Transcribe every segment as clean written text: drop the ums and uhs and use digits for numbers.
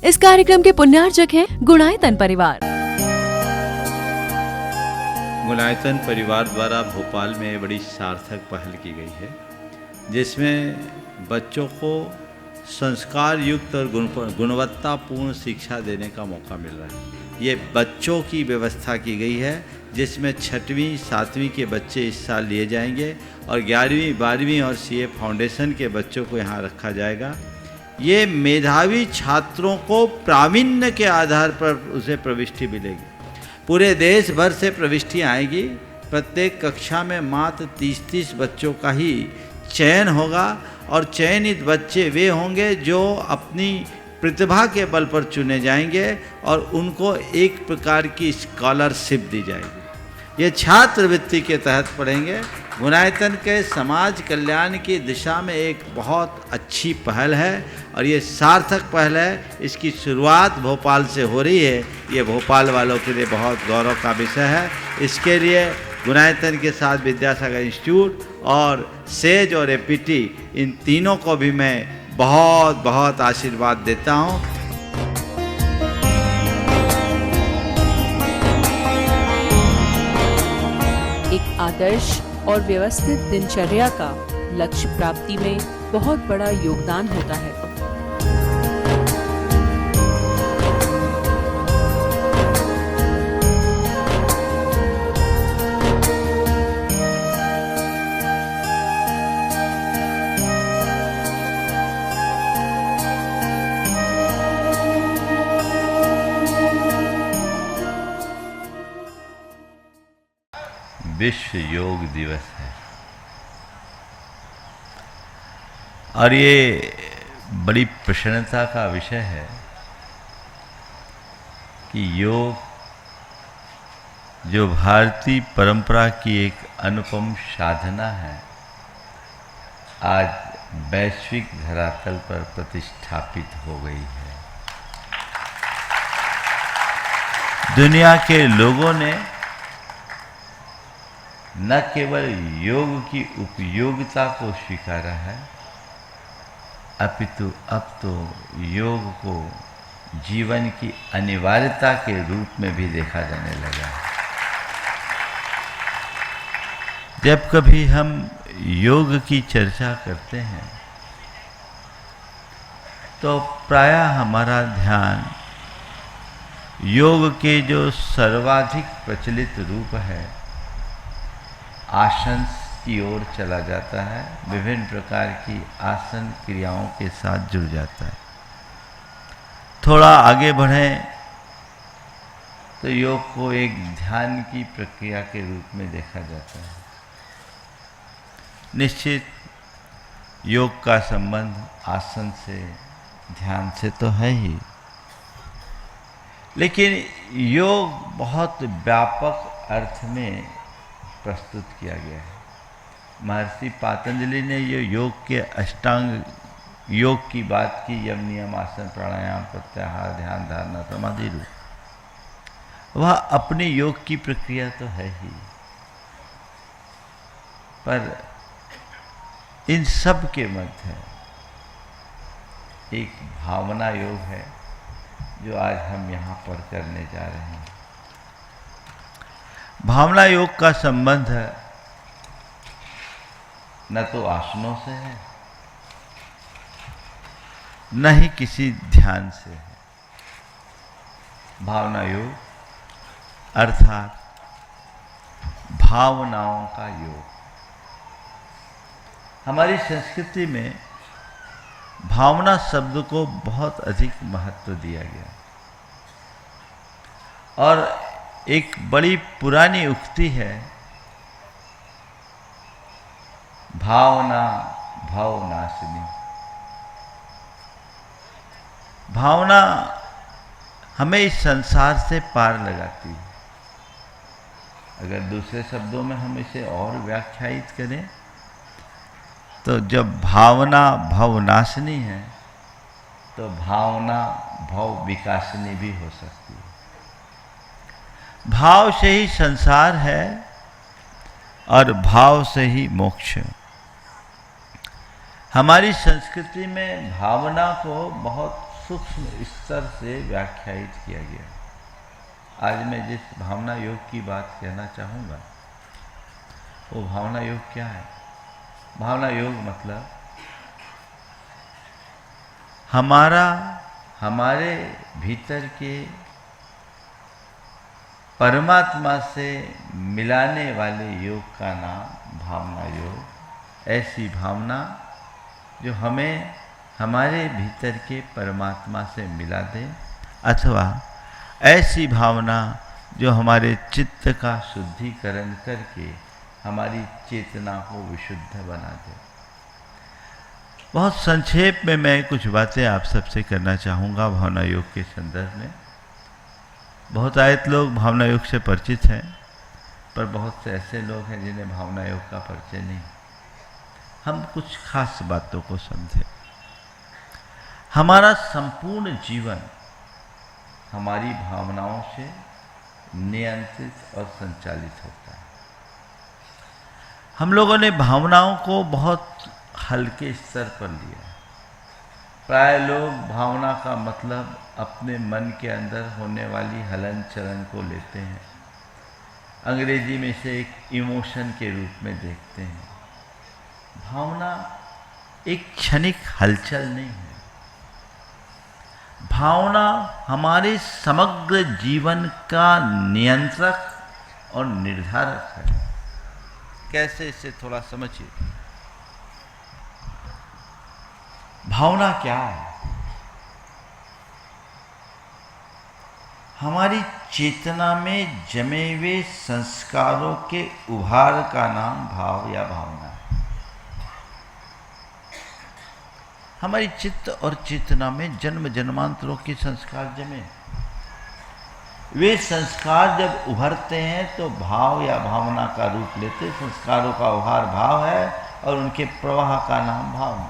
इस कार्यक्रम के पुण्यार्चक हैं गुणायतन परिवार। गुणायतन परिवार द्वारा भोपाल में बड़ी सार्थक पहल की गई है, जिसमें बच्चों को संस्कार युक्त और गुणवत्तापूर्ण शिक्षा देने का मौका मिल रहा है। ये बच्चों की व्यवस्था की गई है, जिसमें 6वीं 7वीं के बच्चे इस साल लिए जाएंगे और 11वीं 12वीं और सीए फाउंडेशन के बच्चों को यहाँ रखा जाएगा। ये मेधावी छात्रों को प्रावीण्य के आधार पर उसे प्रविष्टि मिलेगी। पूरे देश भर से प्रविष्टियाँ आएगी। प्रत्येक कक्षा में मात्र 30-30 बच्चों का ही चयन होगा और चयनित बच्चे वे होंगे जो अपनी प्रतिभा के बल पर चुने जाएंगे और उनको एक प्रकार की स्कॉलरशिप दी जाएगी। ये छात्रवृत्ति के तहत पढ़ेंगे। गुणायतन के समाज कल्याण की दिशा में एक बहुत अच्छी पहल है और ये सार्थक पहल है। इसकी शुरुआत भोपाल से हो रही है। ये भोपाल वालों के लिए बहुत गौरव का विषय है। इसके लिए गुणायतन के साथ विद्यासागर इंस्टीट्यूट और सेज और एपीटी, इन तीनों को भी मैं बहुत बहुत आशीर्वाद देता हूँ। एक आदर्श और व्यवस्थित दिनचर्या का लक्ष्य प्राप्ति में बहुत बड़ा योगदान होता है। विश्व योग दिवस है और ये बड़ी प्रसन्नता का विषय है कि योग जो भारतीय परंपरा की एक अनुपम साधना है, आज वैश्विक धरातल पर प्रतिष्ठापित हो गई है। दुनिया के लोगों ने न केवल योग की उपयोगिता को स्वीकारा है, अपितु अब तो योग को जीवन की अनिवार्यता के रूप में भी देखा जाने लगा है। जब कभी हम योग की चर्चा करते हैं तो प्रायः हमारा ध्यान योग के जो सर्वाधिक प्रचलित रूप है, आसन की ओर चला जाता है। विभिन्न प्रकार की आसन क्रियाओं के साथ जुड़ जाता है। थोड़ा आगे बढ़ें तो योग को एक ध्यान की प्रक्रिया के रूप में देखा जाता है। निश्चित योग का संबंध आसन से, ध्यान से तो है ही, लेकिन योग बहुत व्यापक अर्थ में प्रस्तुत किया गया है। महर्षि पातंजलि ने ये योग के अष्टांग योग की बात की, यम नियम आसन प्राणायाम प्रत्याहार ध्यान धारणा समाधि रूप। वह अपनी योग की प्रक्रिया तो है ही, पर इन सब के मध्य एक भावना योग है जो आज हम यहाँ पर करने जा रहे हैं। भावना योग का संबंध न तो आसनों से है, न ही किसी ध्यान से है। भावना योग अर्थात भावनाओं का योग। हमारी संस्कृति में भावना शब्द को बहुत अधिक महत्व दिया गया और एक बड़ी पुरानी उक्ति है, भावना भावनाशिनी। भावना हमें इस संसार से पार लगाती है। अगर दूसरे शब्दों में हम इसे और व्याख्यायित करें तो जब भावना भवनाशिनी है तो भावना भव विकासिनी भी हो सकती है। भाव से ही संसार है और भाव से ही मोक्ष। हमारी संस्कृति में भावना को बहुत सूक्ष्म स्तर से व्याख्यायित किया गया। आज मैं जिस भावना योग की बात कहना चाहूँगा वो भावना योग क्या है? भावना योग मतलब हमारे भीतर के परमात्मा से मिलाने वाले योग का नाम भावना योग। ऐसी भावना जो हमें हमारे भीतर के परमात्मा से मिला दे, अथवा ऐसी भावना जो हमारे चित्त का शुद्धिकरण करके हमारी चेतना को विशुद्ध बना दे। बहुत संक्षेप में मैं कुछ बातें आप सबसे करना चाहूँगा भावना योग के संदर्भ में। बहुत आयत लोग भावना योग से परिचित हैं, पर बहुत से ऐसे लोग हैं जिन्हें भावना योग का परिचय नहीं। हम कुछ खास बातों को समझें। हमारा संपूर्ण जीवन हमारी भावनाओं से नियंत्रित और संचालित होता है। हम लोगों ने भावनाओं को बहुत हल्के स्तर पर लिया। प्राय लोग भावना का मतलब अपने मन के अंदर होने वाली हलन चलन को लेते हैं, अंग्रेजी में इसे एक इमोशन के रूप में देखते हैं। भावना एक क्षणिक हलचल नहीं है। भावना हमारे समग्र जीवन का नियंत्रक और निर्धारक है। कैसे, इसे थोड़ा समझिए। भावना क्या है? हमारी चेतना में जमे हुए संस्कारों के उभार का नाम भाव या भावना है। हमारी चित्त और चेतना में जन्म जन्मांतरों के संस्कार जमे। वे संस्कार जब उभरते हैं तो भाव या भावना का रूप लेते। संस्कारों का उभार भाव है और उनके प्रवाह का नाम भावना।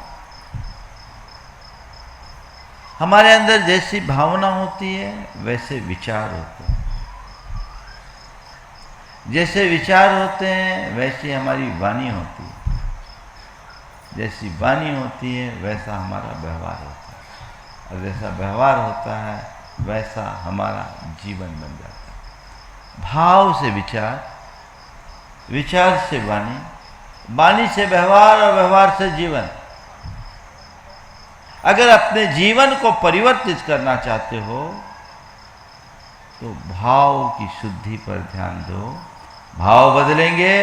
हमारे अंदर जैसी भावना होती है वैसे विचार होते हैं। जैसे विचार होते हैं वैसी हमारी वाणी होती है। जैसी वाणी होती है वैसा हमारा व्यवहार होता है, और जैसा व्यवहार होता है वैसा हमारा जीवन बन जाता है। भाव से विचार, विचार से वाणी, वाणी से व्यवहार और व्यवहार से जीवन। अगर अपने जीवन को परिवर्तित करना चाहते हो तो भाव की शुद्धि पर ध्यान दो। भाव बदलेंगे,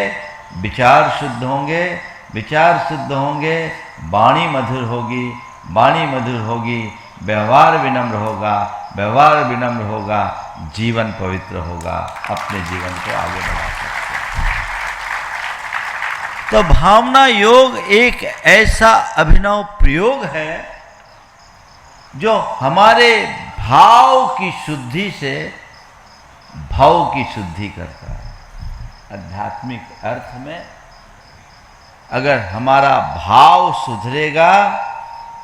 विचार शुद्ध होंगे, विचार शुद्ध होंगे, वाणी मधुर होगी, वाणी मधुर होगी, व्यवहार विनम्र होगा, व्यवहार विनम्र होगा, जीवन पवित्र होगा। अपने जीवन को आगे बढ़ा सकते हैं। तो भावना योग एक ऐसा अभिनव प्रयोग है जो हमारे भाव की शुद्धि से भाव की शुद्धि करता है। आध्यात्मिक अर्थ में अगर हमारा भाव सुधरेगा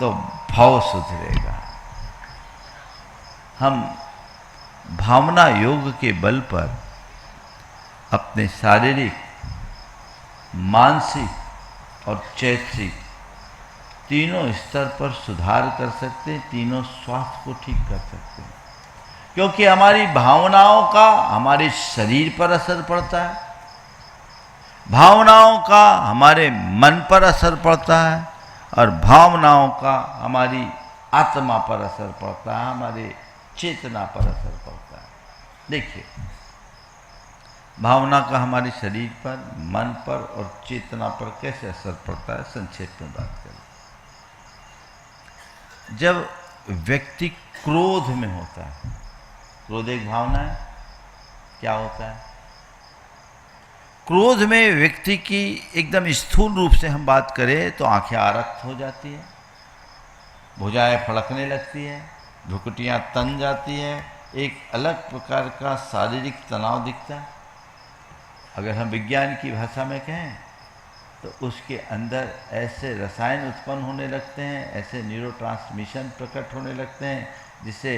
तो भाव सुधरेगा। हम भावना योग के बल पर अपने शारीरिक, मानसिक और चैतसिक तीनों स्तर पर सुधार कर सकते हैं। तीनों स्वास्थ्य को ठीक कर सकते हैं, क्योंकि हमारी भावनाओं का हमारे शरीर पर असर पड़ता है, भावनाओं का हमारे मन पर असर पड़ता है, और भावनाओं का हमारी आत्मा पर असर पड़ता है, हमारे चेतना पर असर पड़ता है। देखिए, भावना का हमारे शरीर पर, मन पर और चेतना पर कैसे असर पड़ता है, संक्षेप में बात करें। जब व्यक्ति क्रोध में होता है, क्रोध एक भावना है, क्या होता है? क्रोध में व्यक्ति की एकदम स्थूल रूप से हम बात करें तो आंखें आरक्त हो जाती है, भुजाएं फड़कने लगती है, भुकुटियां तन जाती है, एक अलग प्रकार का शारीरिक तनाव दिखता है। अगर हम विज्ञान की भाषा में कहें तो उसके अंदर ऐसे रसायन उत्पन्न होने लगते हैं, ऐसे न्यूरोट्रांसमिशन प्रकट होने लगते हैं, जिससे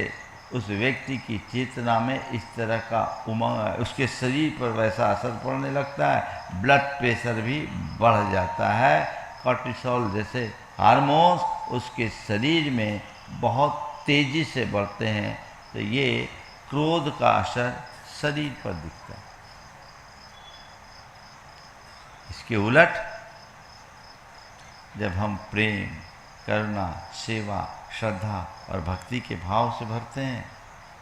उस व्यक्ति की चेतना में इस तरह का उमंग, उसके शरीर पर वैसा असर पड़ने लगता है। ब्लड प्रेशर भी बढ़ जाता है। कॉर्टिसोल जैसे हार्मोन्स उसके शरीर में बहुत तेजी से बढ़ते हैं तो ये क्रोध का असर शरीर पर दिखता है। इसके उलट जब हम प्रेम, करुणा, सेवा, श्रद्धा और भक्ति के भाव से भरते हैं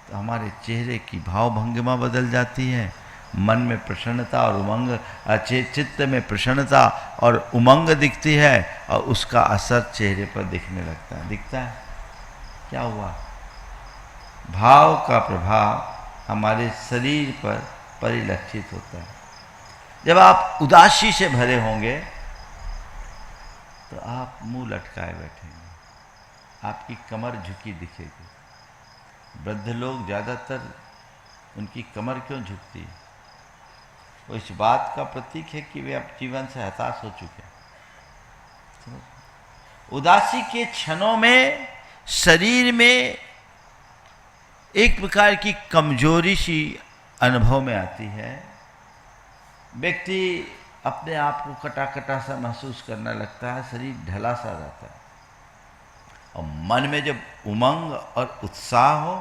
तो हमारे चेहरे की भाव भंगिमा बदल जाती है। मन में प्रसन्नता और उमंग, चित्त में प्रसन्नता और उमंग दिखती है और उसका असर चेहरे पर दिखने लगता है। दिखता है क्या हुआ? भाव का प्रभाव हमारे शरीर पर परिलक्षित होता है। जब आप उदासी से भरे होंगे तो आप मुंह लटकाए बैठेंगे, आपकी कमर झुकी दिखेगी। वृद्ध लोग ज़्यादातर उनकी कमर क्यों झुकती है? वो इस बात का प्रतीक है कि वे अब जीवन से हताश हो चुके हैं। उदासी के क्षणों में शरीर में एक प्रकार की कमजोरी सी अनुभव में आती है। व्यक्ति अपने आप को कटा कटा सा महसूस करने लगता है, शरीर ढला सा रहता है। और मन में जब उमंग और उत्साह हो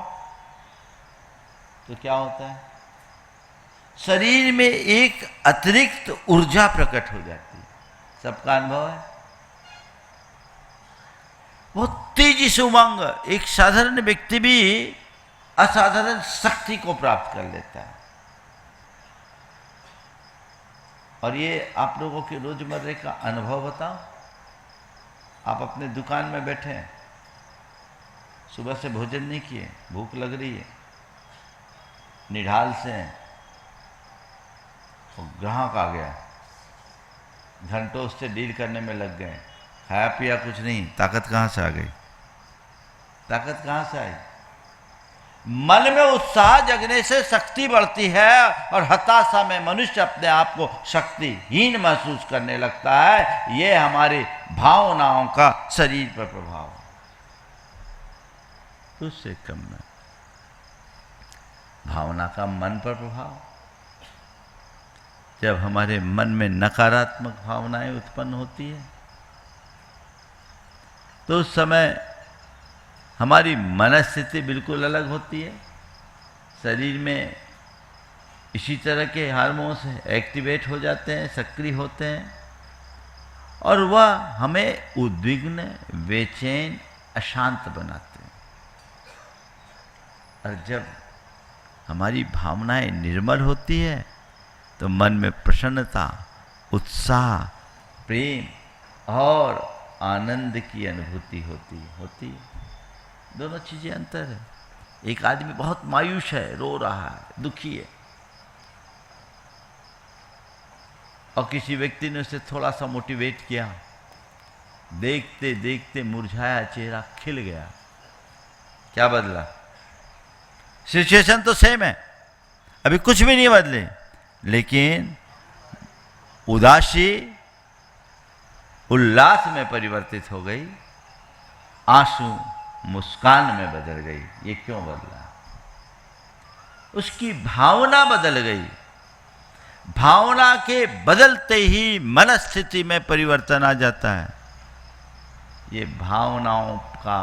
तो क्या होता है? शरीर में एक अतिरिक्त ऊर्जा प्रकट हो जाती है। सबका अनुभव है। बहुत तेजी से उमंग, एक साधारण व्यक्ति भी असाधारण शक्ति को प्राप्त कर लेता है। और ये आप लोगों के रोजमर्रे का अनुभव बताओ। आप अपने दुकान में बैठे हैं, सुबह से भोजन नहीं किए, भूख लग रही है, निढाल से हैं, और ग्राहक आ गया, घंटों उससे डील करने में लग गए, खाया पिया कुछ नहीं, ताकत कहाँ से आ गई? ताकत कहाँ से आई? मन में उत्साह जगने से शक्ति बढ़ती है और हताशा में मनुष्य अपने आप को शक्तिहीन महसूस करने लगता है। ये हमारी भावनाओं का शरीर पर प्रभाव है। उससे कम में भावना का मन पर प्रभाव। जब हमारे मन में नकारात्मक भावनाएं उत्पन्न होती है तो उस समय हमारी मनस्थिति बिल्कुल अलग होती है। शरीर में इसी तरह के हार्मोन्स एक्टिवेट हो जाते हैं, सक्रिय होते हैं, और वह हमें उद्विग्न, बेचैन, अशांत बनाते हैं। और जब हमारी भावनाएं निर्मल होती है तो मन में प्रसन्नता, उत्साह, प्रेम और आनंद की अनुभूति होती है। दोनों चीजें अंतर है। एक आदमी बहुत मायूस है, रो रहा है, दुखी है, और किसी व्यक्ति ने उसे थोड़ा सा मोटिवेट किया, देखते देखते मुरझाया चेहरा खिल गया। क्या बदला? सिचुएशन तो सेम है, अभी कुछ भी नहीं बदले, लेकिन उदासी उल्लास में परिवर्तित हो गई, आंसू मुस्कान में बदल गई। ये क्यों बदला? उसकी भावना बदल गई। भावना के बदलते ही मनस्थिति में परिवर्तन आ जाता है। ये भावनाओं का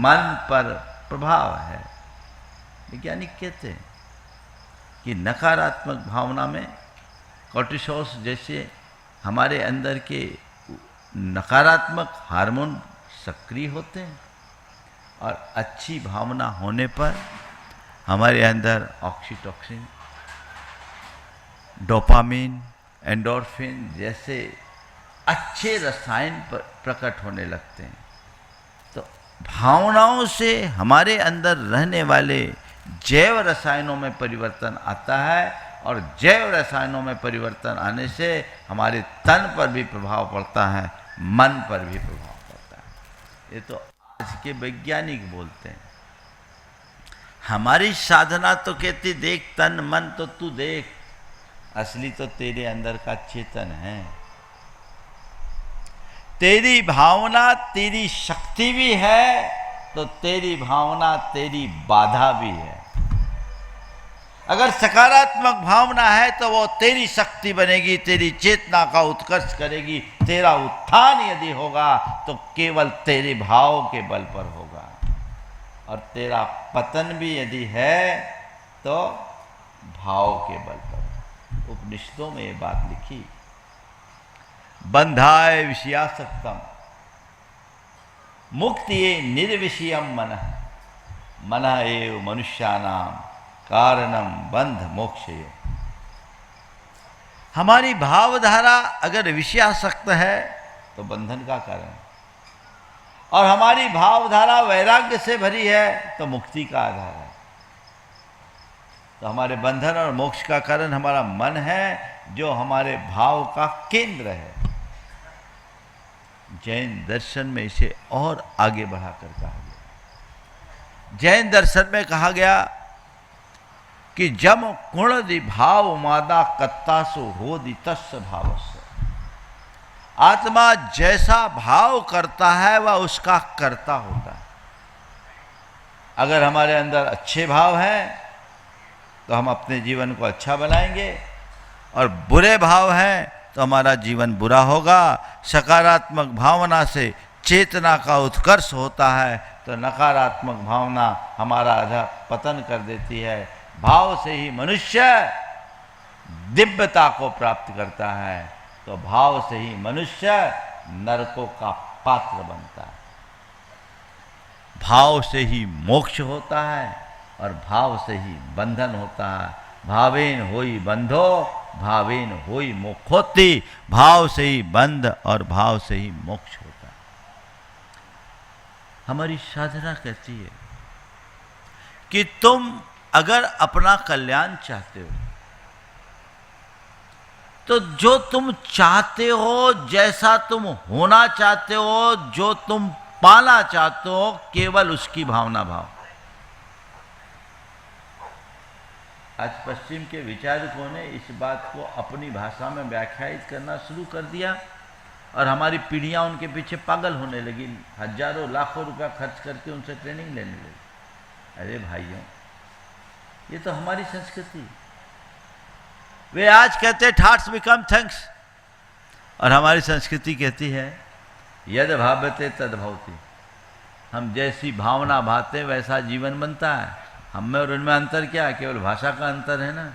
मन पर प्रभाव है। वैज्ञानिक कहते हैं कि नकारात्मक भावना में कोर्टिसोल जैसे हमारे अंदर के नकारात्मक हार्मोन सक्रिय होते हैं, और अच्छी भावना होने पर हमारे अंदर ऑक्सीटोसिन, डोपामिन, एंडोर्फिन जैसे अच्छे रसायन प्रकट होने लगते हैं। तो भावनाओं से हमारे अंदर रहने वाले जैव रसायनों में परिवर्तन आता है, और जैव रसायनों में परिवर्तन आने से हमारे तन पर भी प्रभाव पड़ता है, मन पर भी प्रभाव पड़ता है। ये तो आज के वैज्ञानिक बोलते हैं। हमारी साधना तो कहती देख तन मन तो तू देख, असली तो तेरे अंदर का चेतन है। तेरी भावना तेरी शक्ति भी है, तो तेरी भावना तेरी बाधा भी है। अगर सकारात्मक भावना है तो वो तेरी शक्ति बनेगी, तेरी चेतना का उत्कर्ष करेगी। तेरा उत्थान यदि होगा तो केवल तेरे भाव के बल पर होगा। और तेरा पतन भी यदि है तो भाव के बल पर। उपनिषदों में ये बात लिखी, बंधाय विषयासक्तम मुक्ति निर्विषयम मनः मनः एव मनुष्यानां कारणम बंध मोक्षय। हमारी भावधारा अगर विषयासक्त है तो बंधन का कारण, और हमारी भावधारा वैराग्य से भरी है तो मुक्ति का आधार है। तो हमारे बंधन और मोक्ष का कारण हमारा मन है, जो हमारे भाव का केंद्र है। जैन दर्शन में इसे और आगे बढ़ाकर कहा गया। जैन दर्शन में कहा गया कि जम कुणदि भाव मादा कत्तासु होदि तस्य भावस्य। आत्मा जैसा भाव करता है वह उसका कर्ता होता है। अगर हमारे अंदर अच्छे भाव हैं तो हम अपने जीवन को अच्छा बनाएंगे, और बुरे भाव हैं तो हमारा जीवन बुरा होगा। सकारात्मक भावना से चेतना का उत्कर्ष होता है, तो नकारात्मक भावना हमारा अध पतन कर देती है। भाव से ही मनुष्य दिव्यता को प्राप्त करता है, तो भाव से ही मनुष्य नरकों का पात्र बनता है। भाव से ही मोक्ष होता है और भाव से ही बंधन होता है। भावेन होई बंधो भावेन होई मोक्षोत्ति। भाव से ही बंध और भाव से ही मोक्ष होता है। हमारी साधना कहती है कि तुम अगर अपना कल्याण चाहते हो तो जो तुम चाहते हो, जैसा तुम होना चाहते हो, जो तुम पाना चाहते हो, केवल उसकी भावना भाव। आज पश्चिम के विचारकों ने इस बात को अपनी भाषा में व्याख्यायित करना शुरू कर दिया, और हमारी पीढ़ियां उनके पीछे पागल होने लगी। हजारों लाखों रुपया खर्च करके उनसे ट्रेनिंग लेने लगी। अरे भाइयों, ये तो हमारी संस्कृति। वे आज कहते हैं ठाट्स बिकम थैंक्स, और हमारी संस्कृति कहती है यद भावते तद भवति। हम जैसी भावना भाते वैसा जीवन बनता है। हम में और उनमें अंतर क्या है? केवल भाषा का अंतर है ना।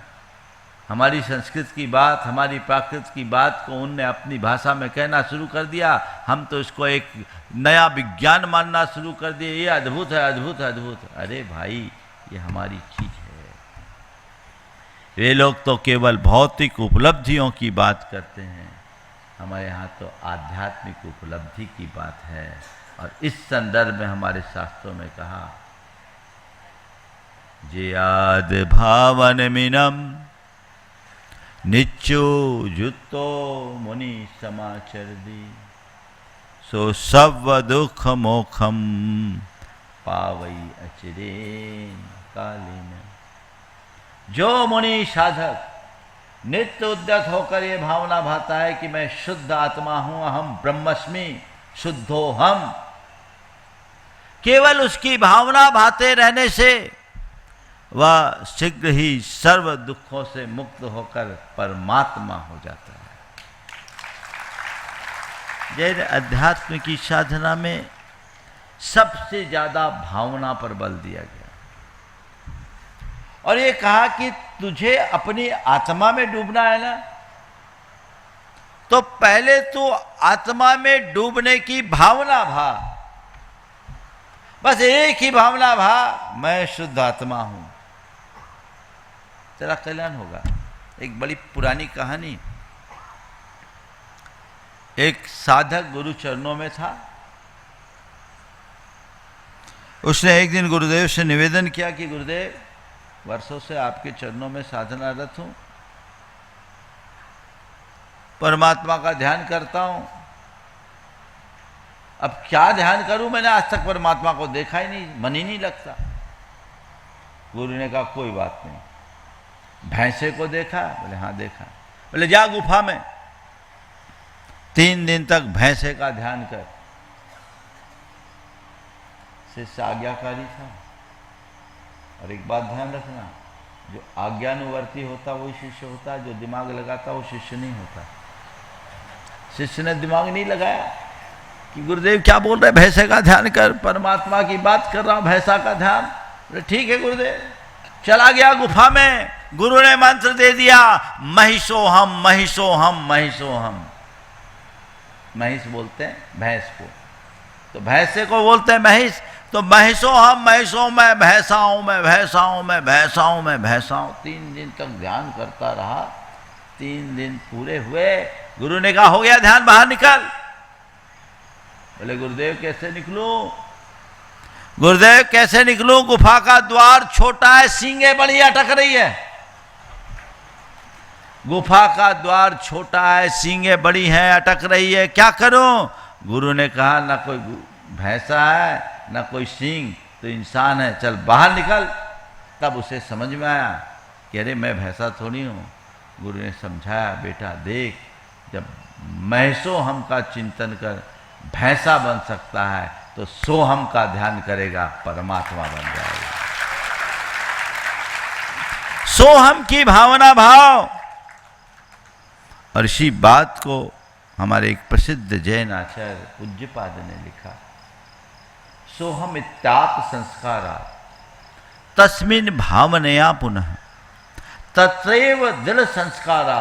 हमारी संस्कृत की बात, हमारी प्राकृत की बात को उनने अपनी भाषा में कहना शुरू कर दिया। हम तो इसको एक नया विज्ञान मानना शुरू कर दिए। ये अद्भुत है, अद्भुत है, अद्भुत है। अरे भाई, ये हमारी चीज है। वे लोग तो केवल भौतिक उपलब्धियों की बात करते हैं, हमारे यहाँ तो आध्यात्मिक उपलब्धि की बात है। और इस संदर्भ में हमारे शास्त्रों में कहा, जे आद भावन मिनम निच्चो जुतो मुनि समाचर दी, सो सब दुख मोखम पावई अचिरे कालीन। जो मुनि साधक नित्य उद्यत होकर ये भावना भाता है कि मैं शुद्ध आत्मा हूं, अहम ब्रह्मस्मि शुद्धो हम, केवल उसकी भावना भाते रहने से वह शीघ्र ही सर्व दुखों से मुक्त होकर परमात्मा हो जाता है। जैन अध्यात्म की साधना में सबसे ज्यादा भावना पर बल दिया गया, और ये कहा कि तुझे अपनी आत्मा में डूबना है ना, तो पहले तू आत्मा में डूबने की भावना भा। बस एक ही भावना भा, मैं शुद्ध आत्मा हूं, तेरा कल्याण होगा। एक बड़ी पुरानी कहानी, एक साधक गुरु चरणों में था। उसने एक दिन गुरुदेव से निवेदन किया कि गुरुदेव, वर्षों से आपके चरणों में साधनारत हूं, परमात्मा का ध्यान करता हूं, अब क्या ध्यान करूं? मैंने आज तक परमात्मा को देखा ही नहीं, मन ही नहीं लगता। गुरु ने कहा कोई बात नहीं। भैंसे को देखा? बोले हाँ देखा। बोले जा गुफा में 3 दिन तक भैंसे का ध्यान कर। शिष्य आज्ञाकारी था। और एक बात ध्यान रखना, जो आज्ञानुवर्ती होता वही शिष्य होता है, जो दिमाग लगाता वो शिष्य नहीं होता। शिष्य ने दिमाग नहीं लगाया, कि गुरुदेव क्या बोल रहे, भैंसे का ध्यान कर, परमात्मा की बात कर रहा हूं, भैंसा का ध्यान। बोले ठीक है गुरुदेव। चला गया गुफा में, गुरु ने मंत्र दे दिया, महिषो हम, महिषो हम, महिषो हम। महिष बोलते हैं भैंस को, तो भैंसे को बोलते हैं महिष। तो महिषो हम, महिषो मैं भैंसा हूं, मैं भैंसा हूं, मैं भैंसा हूं, मैं भैंसा हूं। 3 दिन तक ध्यान करता रहा। 3 दिन पूरे हुए, गुरु ने कहा हो गया ध्यान, बाहर निकल। बोले गुरुदेव कैसे निकलूं? गुरुदेव कैसे निकलूं? गुफा का द्वार छोटा है, सींगे बड़ी अटक रही है। गुफा का द्वार छोटा है, सींगे बड़ी हैं, अटक रही है, क्या करूं? गुरु ने कहा ना कोई भैंसा है ना कोई सींग, तो इंसान है, चल बाहर निकल। तब उसे समझ में आया कि अरे मैं भैंसा थोड़ी हूं। गुरु ने समझाया, बेटा देख, जब महसो हम का चिंतन कर भैंसा बन सकता है, तो सोहम का ध्यान करेगा परमात्मा बन जाएगा। सोहम की भावना भाव। और इसी बात को हमारे एक प्रसिद्ध जैन आचार्य पूज्यपाद ने लिखा, सोहम इत्याप संस्कारा तस्मिन् भावनया पुनः तत्रैव दृढ़ संस्कारा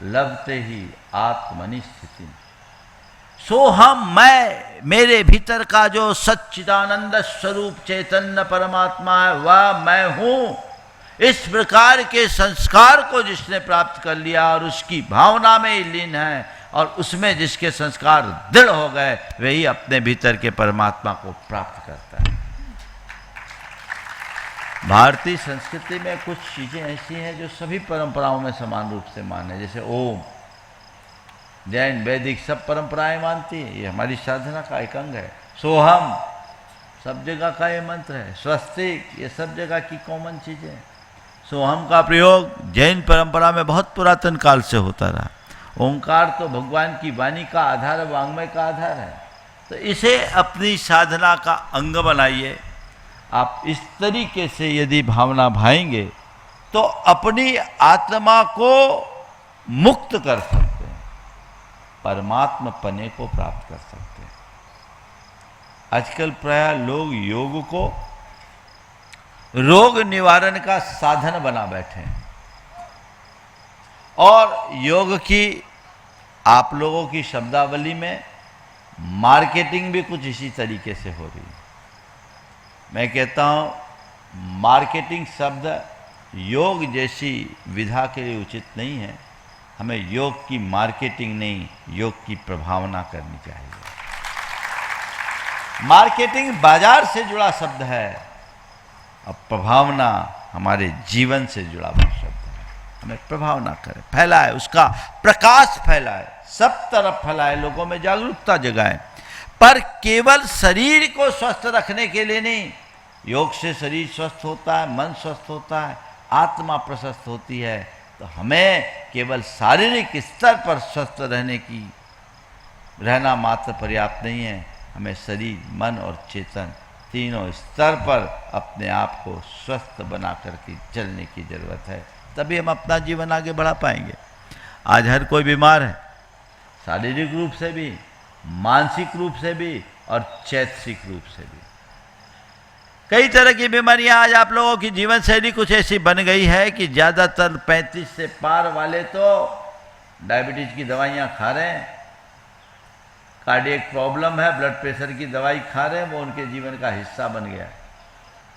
लभते ही आत्मनि स्थिति। सोहम मैं, मेरे भीतर का जो सच्चिदानंद स्वरूप चैतन्य परमात्मा है वह मैं हूं। इस प्रकार के संस्कार को जिसने प्राप्त कर लिया और उसकी भावना में ही लीन है और उसमें जिसके संस्कार दृढ़ हो गए, वही अपने भीतर के परमात्मा को प्राप्त करता है। भारतीय संस्कृति में कुछ चीजें ऐसी हैं जो सभी परंपराओं में समान रूप से माने, जैसे ओम, जैन वैदिक सब परंपराएं मानती है, ये हमारी साधना का एक अंग है। सोहम सब जगह का ये मंत्र है। स्वस्तिक ये सब जगह की कॉमन चीजें हैं। सोहम का प्रयोग जैन परंपरा में बहुत पुरातन काल से होता रहा। ओंकार तो भगवान की वाणी का आधार है, वांग्मय का आधार है। तो इसे अपनी साधना का अंग बनाइए। आप इस तरीके से यदि भावना भाएंगे तो अपनी आत्मा को मुक्त कर सकते हैं, परमात्मा पने को प्राप्त कर सकते हैं। आजकल प्राय लोग योग को रोग निवारण का साधन बना बैठे हैं और योग की आप लोगों की शब्दावली में मार्केटिंग भी कुछ इसी तरीके से हो रही है। मैं कहता हूं मार्केटिंग शब्द योग जैसी विधा के लिए उचित नहीं है। हमें योग की मार्केटिंग नहीं, योग की प्रभावना करनी चाहिए। मार्केटिंग बाजार से जुड़ा शब्द है और प्रभावना हमारे जीवन से जुड़ा हुआ शब्द है। हमें प्रभावना करें, फैलाए, उसका प्रकाश फैलाए, सब तरफ फैलाए, लोगों में जागरूकता जगाए, पर केवल शरीर को स्वस्थ रखने के लिए नहीं। योग से शरीर स्वस्थ होता है, मन स्वस्थ होता है, आत्मा प्रशस्त होती है। तो हमें केवल शारीरिक स्तर पर स्वस्थ रहना मात्र पर्याप्त नहीं है। हमें शरीर, मन और चेतन तीनों स्तर पर अपने आप को स्वस्थ बना करके चलने की जरूरत है, तभी हम अपना जीवन आगे बढ़ा पाएंगे। आज हर कोई बीमार है, शारीरिक रूप से भी, मानसिक रूप से भी और चैतसिक रूप से भी। कई तरह की बीमारियां आज आप लोगों की जीवन शैली कुछ ऐसी बन गई है कि ज़्यादातर 35 से पार वाले तो डायबिटीज की दवाइयां खा रहे हैं, कार्डियक प्रॉब्लम है, ब्लड प्रेशर की दवाई खा रहे हैं, वो उनके जीवन का हिस्सा बन गया।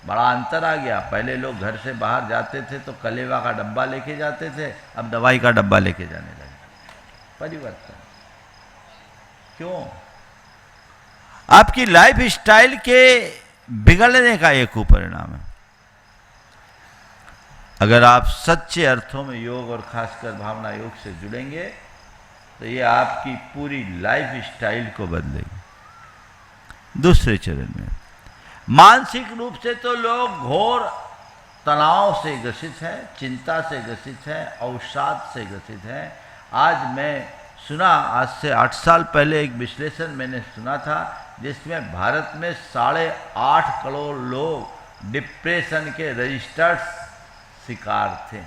बड़ा अंतर आ गया। पहले लोग घर से बाहर जाते थे तो कलेवा का डब्बा लेके जाते थे, अब दवाई का डब्बा लेके जाने लगे। परिवर्तन क्यों? आपकी लाइफ स्टाइल के बिगड़ने का एक कुपरिणाम है। अगर आप सच्चे अर्थों में योग और खासकर भावना योग से जुड़ेंगे तो ये आपकी पूरी लाइफ स्टाइल को बदलेगी। दूसरे चरण में मानसिक रूप से तो लोग घोर तनाव से ग्रसित हैं, चिंता से ग्रसित हैं, अवसाद से ग्रसित हैं। आज मैं सुना, आज से 8 साल पहले एक विश्लेषण मैंने सुना था जिसमें भारत में 8.5 करोड़ लोग डिप्रेशन के रजिस्टर्ड शिकार थे।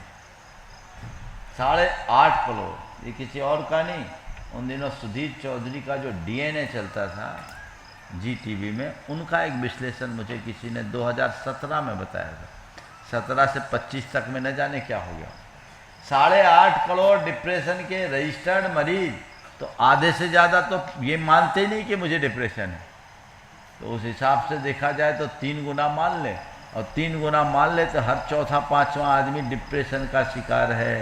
8.5 करोड़, ये किसी और का नहीं, उन दिनों सुधीर चौधरी का जो डीएनए चलता था जी टीवी में, उनका एक विश्लेषण मुझे किसी ने 2017 में बताया था। 17 से 25 तक में न जाने क्या हो गया। 8.5 करोड़ डिप्रेशन के रजिस्टर्ड मरीज, तो आधे से ज़्यादा तो ये मानते नहीं कि मुझे डिप्रेशन है। तो उस हिसाब से देखा जाए तो 3 गुना मान ले, और 3 गुना मान ले तो हर चौथा पांचवा आदमी डिप्रेशन का शिकार है।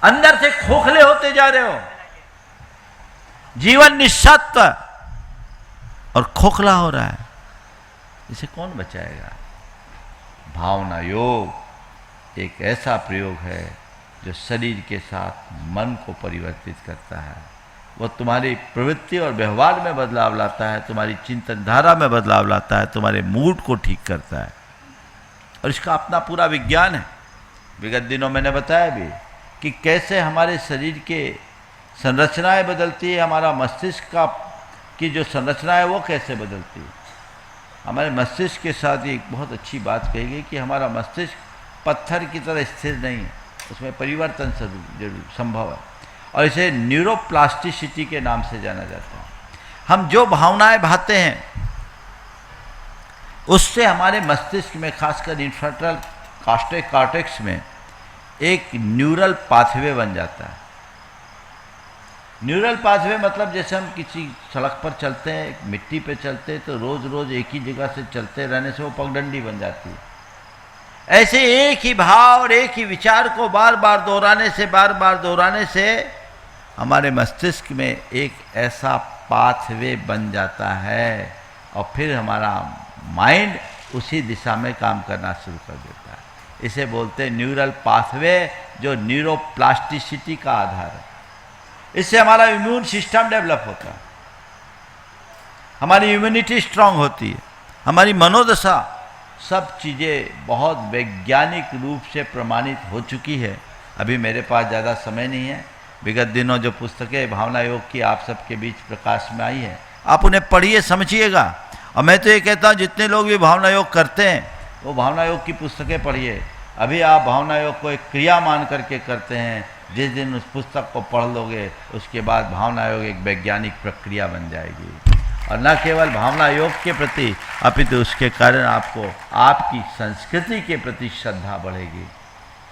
अंदर से खोखले होते जा रहे हो, जीवन निस्सत्व और खोखला हो रहा है, इसे कौन बचाएगा? भावना योग एक ऐसा प्रयोग है जो शरीर के साथ मन को परिवर्तित करता है। वो तुम्हारी प्रवृत्ति और व्यवहार में बदलाव लाता है, तुम्हारी चिंतन धारा में बदलाव लाता है, तुम्हारे मूड को ठीक करता है, और इसका अपना पूरा विज्ञान है। विगत दिनों मैंने बताया भी कि कैसे हमारे शरीर के संरचनाएं बदलती है, हमारा मस्तिष्क का की जो संरचना है वो कैसे बदलती है। हमारे मस्तिष्क के साथ एक बहुत अच्छी बात कही गई कि हमारा मस्तिष्क पत्थर की तरह स्थिर नहीं है, उसमें परिवर्तन जरूर संभव है, और इसे न्यूरोप्लास्टिसिटी के नाम से जाना जाता है। हम जो भावनाएं भाते हैं उससे हमारे मस्तिष्क में, खासकर इन्फ्रंटल कॉर्टेक्स में एक न्यूरल पाथवे बन जाता है। न्यूरल पाथवे मतलब जैसे हम किसी सड़क पर चलते हैं, मिट्टी पे चलते हैं, तो रोज रोज एक ही जगह से चलते रहने से वो पगडंडी बन जाती है। ऐसे एक ही भाव और एक ही विचार को बार बार दोहराने से हमारे मस्तिष्क में एक ऐसा पाथवे बन जाता है, और फिर हमारा माइंड उसी दिशा में काम करना शुरू कर देता है। इसे बोलते हैं न्यूरल पाथवे, जो न्यूरोप्लास्टिसिटी का आधार है। इससे हमारा इम्यून सिस्टम डेवलप होता है, हमारी इम्यूनिटी स्ट्रांग होती है, हमारी मनोदशा, सब चीज़ें बहुत वैज्ञानिक रूप से प्रमाणित हो चुकी है। अभी मेरे पास ज़्यादा समय नहीं है। विगत दिनों जो पुस्तकें भावना योग की आप सबके बीच प्रकाश में आई है, आप उन्हें पढ़िए, समझिएगा। और मैं तो ये कहता हूँ जितने लोग भी भावना योग करते हैं वो भावना योग की पुस्तकें पढ़िए। अभी आप भावना योग को एक क्रिया मान करके करते हैं, जिस दिन उस पुस्तक को पढ़ लोगे उसके बाद भावना योग एक वैज्ञानिक प्रक्रिया बन जाएगी, और न केवल भावना योग के प्रति अपितु उसके कारण आपको आपकी संस्कृति के प्रति श्रद्धा बढ़ेगी,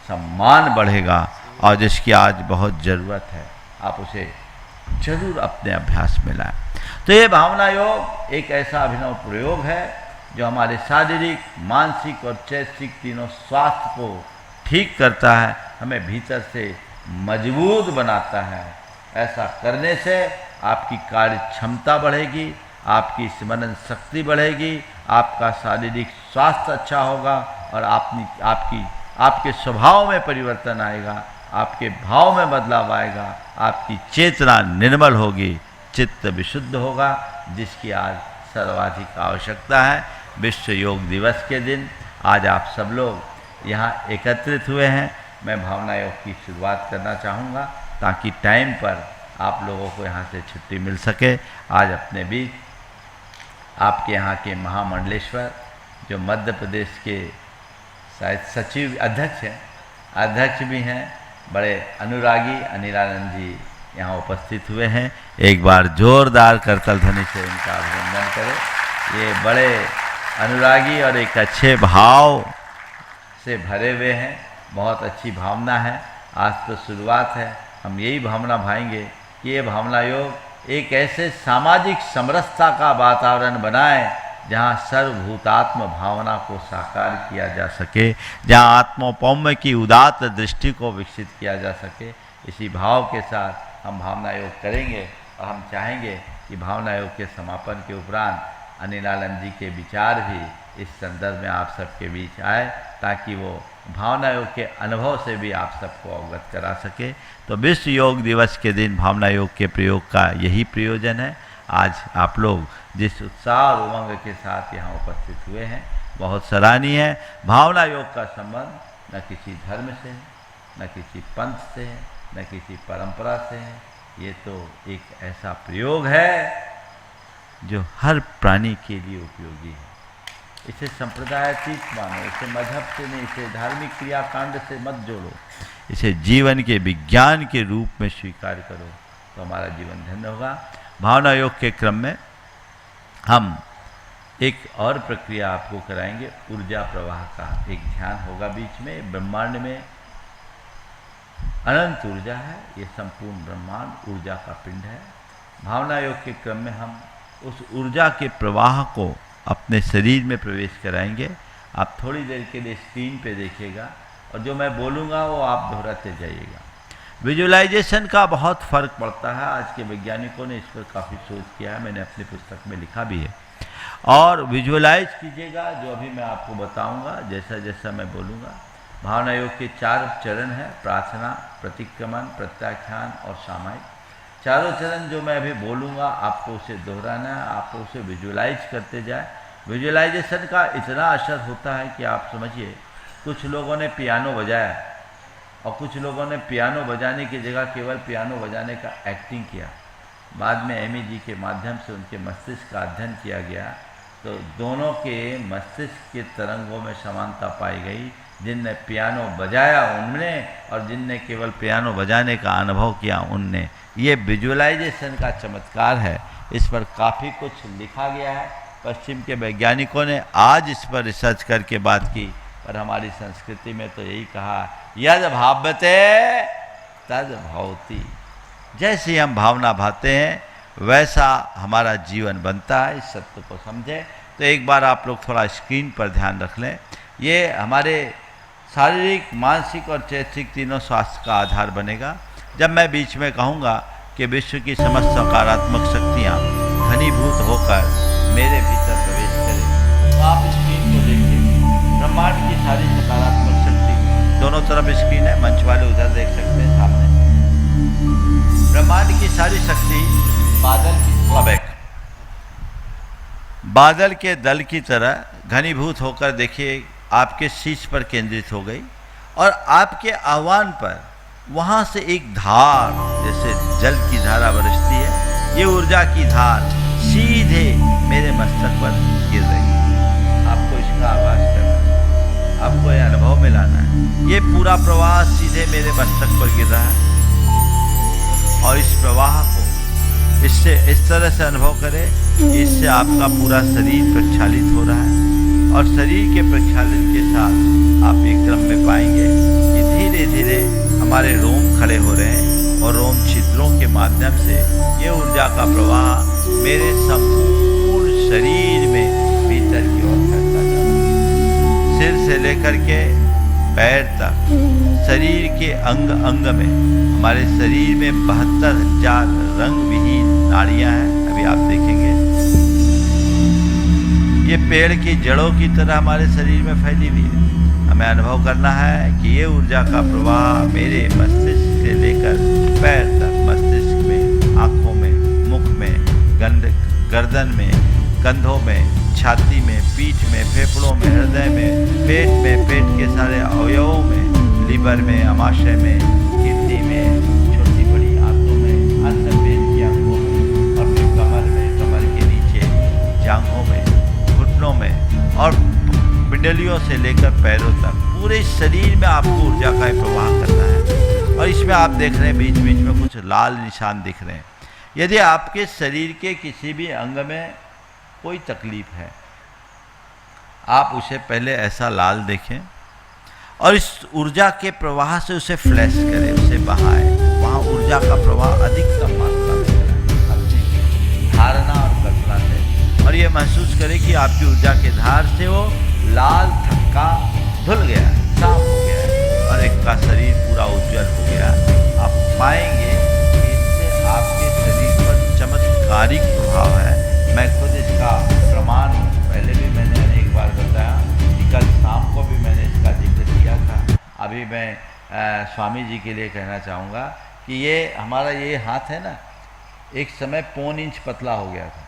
सम्मान बढ़ेगा, और जिसकी आज बहुत ज़रूरत है। आप उसे जरूर अपने अभ्यास में लाएं। तो ये भावना योग एक ऐसा अभिनव प्रयोग है जो हमारे शारीरिक, मानसिक और चैतसिक तीनों स्वास्थ्य को ठीक करता है, हमें भीतर से मजबूत बनाता है। ऐसा करने से आपकी कार्य क्षमता बढ़ेगी, आपकी स्मरण शक्ति बढ़ेगी, आपका शारीरिक स्वास्थ्य अच्छा होगा, और आपके स्वभाव में परिवर्तन आएगा, आपके भाव में बदलाव आएगा, आपकी चेतना निर्मल होगी, चित्त विशुद्ध होगा, जिसकी आज सर्वाधिक आवश्यकता है। विश्व योग दिवस के दिन आज आप सब लोग यहाँ एकत्रित हुए हैं। मैं भावना योग की शुरुआत करना चाहूँगा ताकि टाइम पर आप लोगों को यहाँ से छुट्टी मिल सके। आज अपने बीच आपके यहाँ के महामंडलेश्वर, जो मध्य प्रदेश के शायद सचिव अध्यक्ष भी हैं, बड़े अनुरागी अनिलानंद जी यहाँ उपस्थित हुए हैं। एक बार जोरदार करतल ध्वनि से इनका अभिनंदन करें। ये बड़े अनुरागी और एक अच्छे भाव से भरे हुए हैं, बहुत अच्छी भावना है। आज तो शुरुआत है, हम यही भावना भाएंगे कि ये भावना योग एक ऐसे सामाजिक समरसता का वातावरण बनाए जहाँ सर्वभूतात्म भावना को साकार किया जा सके, जहाँ आत्मोपौम्य की उदात्त दृष्टि को विकसित किया जा सके। इसी भाव के साथ हम भावना योग करेंगे, और हम चाहेंगे कि भावना योग के समापन के उपरांत अनिलानंद जी के विचार भी इस संदर्भ में आप सबके बीच आए, ताकि वो भावना योग के अनुभव से भी आप सबको अवगत करा सके। तो विश्व योग दिवस के दिन भावना योग के प्रयोग का यही प्रयोजन है। आज आप लोग जिस उत्साह और उमंग के साथ यहाँ उपस्थित हुए हैं, बहुत सराहनीय है। भावना योग का संबंध न किसी धर्म से है, न किसी पंथ से है, न किसी परंपरा से है। ये तो एक ऐसा प्रयोग है जो हर प्राणी के लिए उपयोगी है। इसे संप्रदायातीत मानो, इसे मजहब से नहीं, इसे धार्मिक क्रियाकांड से मत जोड़ो, इसे जीवन के विज्ञान के रूप में स्वीकार करो। तो हमारा जीवन धन्य होगा। भावना योग के क्रम में हम एक और प्रक्रिया आपको कराएंगे, ऊर्जा प्रवाह का एक ध्यान होगा बीच में। ब्रह्मांड में अनंत ऊर्जा है, ये संपूर्ण ब्रह्मांड ऊर्जा का पिंड है। भावना योग के क्रम में हम उस ऊर्जा के प्रवाह को अपने शरीर में प्रवेश कराएंगे। आप थोड़ी देर के लिए स्क्रीन पे देखिएगा और जो मैं बोलूँगा वो आप दोहराते जाइएगा। विजुअलाइजेशन का बहुत फ़र्क पड़ता है। आज के वैज्ञानिकों ने इस पर काफ़ी शोध किया है, मैंने अपनी पुस्तक में लिखा भी है। और विजुअलाइज कीजिएगा जो अभी मैं आपको बताऊंगा, जैसा जैसा मैं बोलूँगा। भावना योग के 4 चरण हैं, प्रार्थना, प्रतिक्रमण, प्रत्याख्यान और सामायिक। चारों चरण जो मैं अभी बोलूँगा आपको उसे दोहराना है, आपको उसे विजुअलाइज करते जाए। विजुअलाइजेशन का इतना असर होता है कि आप समझिए, कुछ लोगों ने पियानो बजाया और कुछ लोगों ने पियानो बजाने की जगह केवल पियानो बजाने का एक्टिंग किया। बाद में एमईजी के माध्यम से उनके मस्तिष्क का अध्ययन किया गया तो दोनों के मस्तिष्क के तरंगों में समानता पाई गई। जिनने पियानो बजाया उनने और जिनने केवल पियानो बजाने का अनुभव किया उनने। ये विजुअलाइजेशन का चमत्कार है। इस पर काफ़ी कुछ लिखा गया है। पश्चिम के वैज्ञानिकों ने आज इस पर रिसर्च करके बात की, पर हमारी संस्कृति में तो यही कहा, यद भाव्यते तद भवति। जैसे हम भावना भाते हैं वैसा हमारा जीवन बनता है। इस सत्य को समझें। तो एक बार आप लोग थोड़ा स्क्रीन पर ध्यान रख लें। ये हमारे शारीरिक, मानसिक और चैतसिक तीनों स्वास्थ्य का आधार बनेगा। जब मैं बीच में कहूँगा कि विश्व की समस्त सकारात्मक शक्तियाँ घनीभूत होकर मेरे भीतर प्रवेश करें, तो आप स्क्रीन को देखिए। ब्रह्मांड की सारी सकारात्मक शक्ति, दोनों तरफ स्क्रीन है, मंच वाले उधर देख सकते हैं सामने। ब्रह्मांड की सारी शक्ति बादल के दल की तरह घनीभूत होकर देखिए आपके शीश पर केंद्रित हो गई और आपके आह्वान पर वहाँ से एक धार, जैसे जल की धारा बरसती है, ये ऊर्जा की धार सीधे मेरे मस्तक पर गिर रही है। आपको इसका आभास करना है, आपको यह अनुभव में लाना है। ये पूरा प्रवाह सीधे मेरे मस्तक पर गिर रहा है और इस प्रवाह को इससे इस तरह से अनुभव करें, इससे आपका पूरा शरीर प्रक्षालित हो रहा है और शरीर के प्रक्षालन के साथ आप एक क्रम में पाएंगे कि धीरे धीरे हमारे रोम खड़े हो रहे हैं और रोम छिद्रों के माध्यम से ये ऊर्जा का प्रवाह मेरे संपूर्ण शरीर में भीतर की ओर फैलता जाता है। सिर से लेकर के पैर तक शरीर के अंग अंग में, हमारे शरीर में 72,000 रंग विहीन नाड़ियां हैं। अभी आप देखेंगे ये पेड़ की जड़ों की तरह हमारे शरीर में फैली हुई है। हमें अनुभव करना है कि ये ऊर्जा का प्रवाह मेरे मस्तिष्क से लेकर पैर तक, मस्तिष्क में, आँखों में, मुख में, गर्दन में, कंधों में, छाती में, पीठ में, फेफड़ों में, हृदय में, पेट के सारे अवयवों में, लीवर में, अमाशय में, किडनी में, छोटी बड़ी आंतों में, अंतर्पेट की आंखों में और फिर कमर में, कमर के नीचे, जांघों में, घुटनों में और पिंडलियों से लेकर पैरों तक पूरे शरीर में आपको ऊर्जा का प्रवाह करना है। और इसमें आप देख रहे हैं बीच बीच में कुछ लाल निशान दिख रहे हैं। यदि आपके शरीर के किसी भी अंग में कोई तकलीफ है, आप उसे पहले ऐसा लाल देखें और इस ऊर्जा के प्रवाह से उसे फ्लैश करें, उसे बहाएं। वहाँ ऊर्जा का प्रवाह अधिकतम मात्रा में कराएं अपनी धारणा और कल्पना से, और ये महसूस करें कि आपकी ऊर्जा के धार से वो लाल थक्का धुल गया, साफ हो गया और एक का शरीर पूरा उज्जवल हो गया। आप पाएंगे कि इससे आपके शरीर पर चमत्कारिक प्रभाव है। मैं खुद इसका प्रमाण हूँ। पहले भी मैंने अनेक बार बताया कि कल शाम को भी मैंने इसका जिक्र किया था। अभी मैं स्वामी जी के लिए कहना चाहूँगा कि ये हमारा ये हाथ है ना, एक समय 1.25 इंच पतला हो गया था,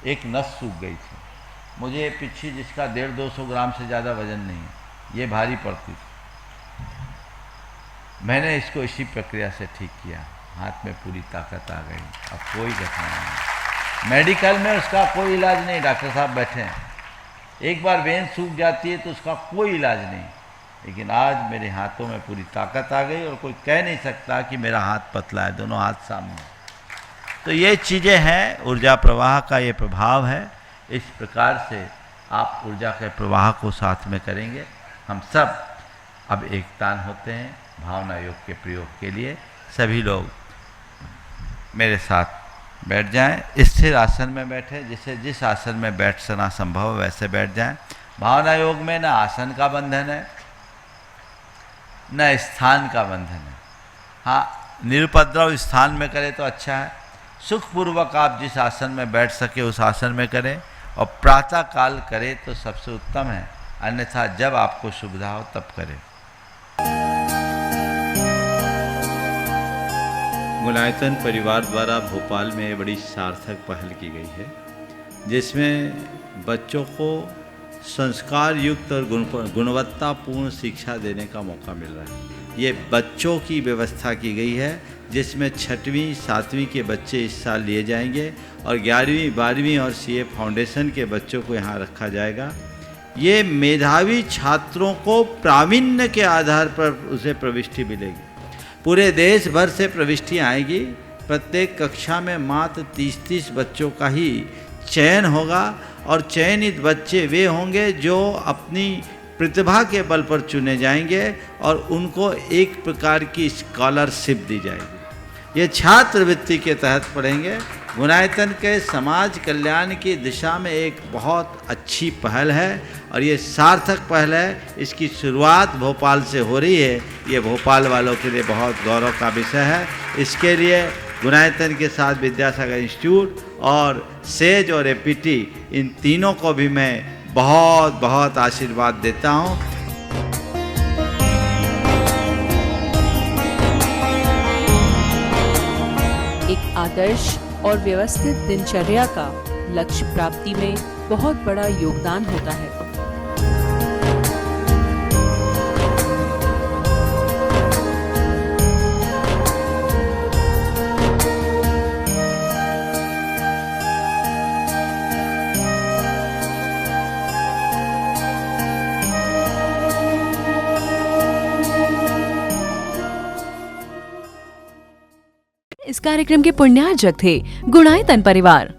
एक नस सूख गई थी। मुझे पिछी जिसका 150-200 ग्राम से ज़्यादा वजन नहीं है, ये भारी पड़ती थी। मैंने इसको इसी प्रक्रिया से ठीक किया, हाथ में पूरी ताकत आ गई, अब कोई कठिनाई नहीं। मेडिकल में उसका कोई इलाज नहीं, डॉक्टर साहब बैठे हैं। एक बार वेन सूख जाती है तो उसका कोई इलाज नहीं, लेकिन आज मेरे हाथों में पूरी ताकत आ गई और कोई कह नहीं सकता कि मेरा हाथ पतला है, दोनों हाथ सामने। तो ये चीज़ें हैं, ऊर्जा प्रवाह का ये प्रभाव है। इस प्रकार से आप ऊर्जा के प्रवाह को साथ में करेंगे। हम सब अब एकतान होते हैं भावना योग के प्रयोग के लिए। सभी लोग मेरे साथ बैठ जाएं, स्थिर आसन में बैठे, जिसे जिस आसन में बैठना संभव है वैसे बैठ जाएं। भावना योग में न आसन का बंधन है न स्थान का बंधन है। हाँ, निरुपद्रव स्थान में करें तो अच्छा है। सुखपूर्वक आप जिस आसन में बैठ सके उस आसन में करें और प्रातः काल करें तो सबसे उत्तम है, अन्यथा जब आपको सुविधा हो तब करें। मुलायतन परिवार द्वारा भोपाल में बड़ी सार्थक पहल की गई है, जिसमें बच्चों को संस्कार युक्त और गुणवत्तापूर्ण शिक्षा देने का मौका मिल रहा है। ये बच्चों की व्यवस्था की गई है, जिसमें 6वीं 7वीं के बच्चे इस साल लिए जाएंगे और 11वीं 12वीं और सीए फाउंडेशन के बच्चों को यहाँ रखा जाएगा। ये मेधावी छात्रों को प्रावीण्य के आधार पर उसे प्रविष्टि मिलेगी। पूरे देश भर से प्रविष्टियाँ आएगी। प्रत्येक कक्षा में मात्र 30-30 बच्चों का ही चयन होगा और चयनित बच्चे वे होंगे जो अपनी प्रतिभा के बल पर चुने जाएंगे और उनको एक प्रकार की स्कॉलरशिप दी जाएगी। ये छात्रवृत्ति के तहत पढ़ेंगे। गुणायतन के समाज कल्याण की दिशा में एक बहुत अच्छी पहल है और ये सार्थक पहल है। इसकी शुरुआत भोपाल से हो रही है। ये भोपाल वालों के लिए बहुत गौरव का विषय है। इसके लिए गुणायतन के साथ विद्यासागर इंस्टीट्यूट और सेज और एपीटी, इन तीनों को भी मैं बहुत बहुत आशीर्वाद देता हूँ। एक आदर्श और व्यवस्थित दिनचर्या का लक्ष्य प्राप्ति में बहुत बड़ा योगदान होता है। इस कार्यक्रम के पुण्यार्जक थे गुणायतन परिवार।